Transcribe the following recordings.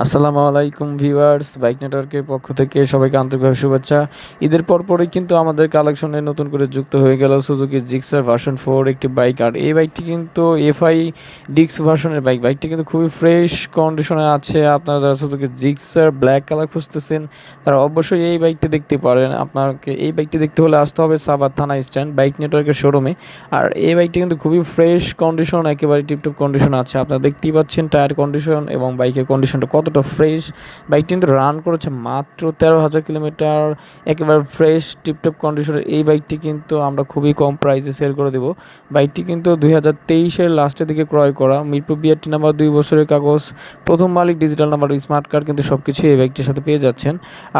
আসসালামু আলাইকুম viewers, bike নেটওয়ার্কের পক্ষ থেকে সবাইকে আন্তরিকভাবে শুভেচ্ছা। ঈদের পরপরই কিন্তু আমাদের কালেকশনে নতুন করে যুক্ত হয়ে গেল সুজুকি জিক্সার ভার্সন 4 একটি বাইক। আর এই বাইকটি কিন্তু এফআই ডিক্স ভার্সনের বাইক। বাইকটি কিন্তু খুবই ফ্রেশ কন্ডিশনে আছে। আপনারা যারা সুজুকি জিক্সার ব্ল্যাক কালার খুঁজতেছেন তারা অবশ্যই এই বাইকটি দেখতে পারেন। আপনাকে এই বাইকটি দেখতে হলে আসতে হবে সাভার থানা স্ট্যান্ড বাইক নেটওয়ার্কের শোরুমে। আর এই বাইকটি কিন্তু খুবই ফ্রেশ কন্ডিশন, একেবারে টিপটপ কন্ডিশন আছে। আপনারা দেখতেই পাচ্ছেন টায়ার কন্ডিশন এবং বাইকের কন্ডিশনটা কতটা ফ্রেশ। বাইকটি কিন্তু রান করেছে মাত্র 13,000 কিলোমিটার। একেবারে ফ্রেশ টিপটপ কন্ডিশনের এই বাইকটি কিন্তু আমরা খুবই কম প্রাইসে সেল করে দেবো। বাইকটি কিন্তু 2023-এর লাস্টের দিকে ক্রয় করা। মিরপুর বিআরটি নাম্বার 2 বছরের কাগজ, প্রথম মালিক, ডিজিটাল নাম্বার, স্মার্ট কার্ড কিন্তু সব কিছুই এই বাইকটির সাথে পেয়ে যাচ্ছেন।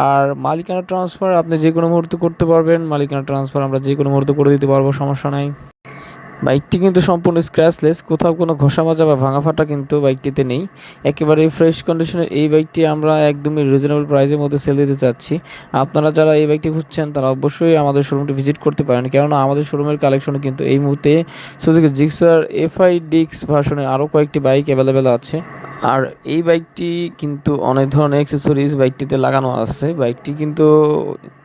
আর মালিকানা ট্রান্সফার আপনি যে কোনো মুহূর্তে করতে পারবেন। মালিকানা ট্রান্সফার আমরা যে কোনো মুহূর্তে করে দিতে পারবো, সমস্যা নাই। বাইকটি কিন্তু সম্পূর্ণ স্ক্র্যাচলেস, কোথাও কোনো ঘষা মাজা বা ভাঙা ফাটা কিন্তু বাইকটিতে নেই। একেবারে ফ্রেশ কন্ডিশনের এই বাইকটি আমরা একদমই রিজনেবল প্রাইসের মধ্যে সেল দিতে চাচ্ছি। আপনারা যারা এই বাইকটি খুঁজছেন তারা অবশ্যই আমাদের শোরুমটি ভিজিট করতে পারেন, কেননা আমাদের শোরুমের কালেকশনে কিন্তু এই মুহূর্তে সুজুকি জিক্সার এফআই ডিক্স ভার্সনে আরও কয়েকটি বাইক অ্যাভেলেবেল আছে। আর এই বাইকটি কিন্তু অনেক ধরনের অ্যাক্সেসরিজ বাইকটিতে লাগানো আছে। বাইকটি কিন্তু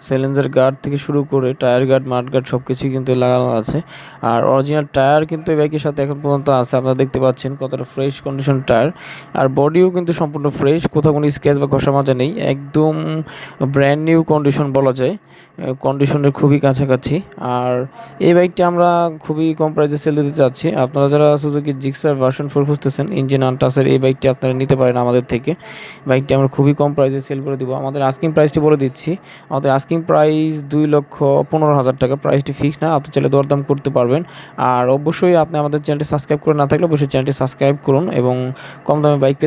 সাইলেন্সার গার্ড থেকে শুরু করে টায়ার গার্ড, মাড গার্ড সব কিছুই কিন্তু লাগানো আছে। আর অরিজিনাল টায়ার কিন্তু এই বাইকের সাথে এখন পর্যন্ত আছে। আপনারা দেখতে পাচ্ছেন কতটা ফ্রেশ কন্ডিশন টায়ার। আর বডিও কিন্তু সম্পূর্ণ ফ্রেশ, কোথাও কোনো স্ক্র্যাচ বা ঘষা মাজা নেই। একদম ব্র্যান্ড নিউ কন্ডিশন বলা যায়, কন্ডিশনের খুবই কাছাকাছি। আর এই বাইকটি আমরা খুবই কম প্রাইসে সেল দিতে চাচ্ছি। আপনারা যারা সুজুকি জিক্সার ভার্সন 4 খুঁজতেছেন ইঞ্জিন আনটাসের, এই বাইকটি আপনারা নিতে পারেন আমাদের থেকে। বাইকটি আমরা খুবই কম প্রাইসে সেল করে দিব। আমাদের আস্কিং প্রাইসটি বলে দিচ্ছি। আমাদের আস্কিং প্রাইস 2,15,000 টাকা। প্রাইসটি ফিক্স না, আপনি চাইলে দরদাম করতে পারবেন। আর অবশ্যই আপনি আমাদের চ্যানেলটি সাবস্ক্রাইব করে না থাকলে অবশ্যই চ্যানেলটি সাবস্ক্রাইব করুন এবং কম দামে বাইক